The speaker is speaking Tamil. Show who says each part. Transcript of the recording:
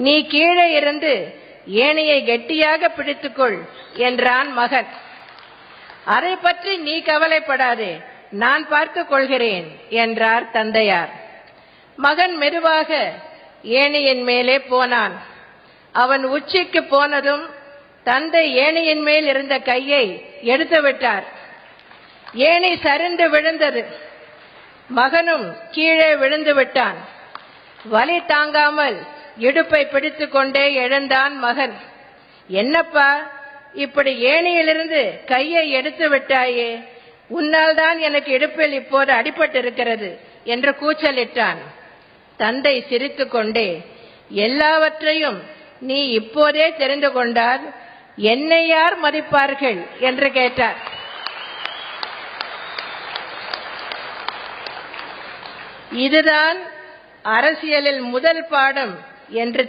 Speaker 1: நீ கீழே இருந்து ஏணியை கெட்டியாக பிடித்துக்கொள் என்றான் மகன். அதை பற்றி நீ கவலைப்படாதே, நான் பார்த்துக் கொள்கிறேன் என்றார் தந்தையார். மகன் மெதுவாக ஏணியின் மேலே போனான். அவன் உச்சிக்கு போனதும் தந்தை ஏணியின் மேல் இருந்த கையை எடுத்து விட்டார். ஏணி சரிந்து விழுந்தது. மகனும் கீழே விழுந்து விட்டான். வலி தாங்காமல் இடுப்பை பிடித்துக் கொண்டே எழுந்தான் மகன். என்னப்பா, இப்படி ஏணியிலிருந்து கையை எடுத்து விட்டாயே, உன்னால் தான் எனக்கு இடுப்பில் இப்போது அடிபட்டிருக்கிறது என்று கூச்சலிட்டான். தந்தை சிரித்துக் கொண்டே, எல்லாவற்றையும் நீ இப்போதே தெரிந்து கொண்டால் என்னை யார் மதிப்பார்கள் என்று கேட்டார். இதுதான் அரசியலில் முதல் பாடம் என்று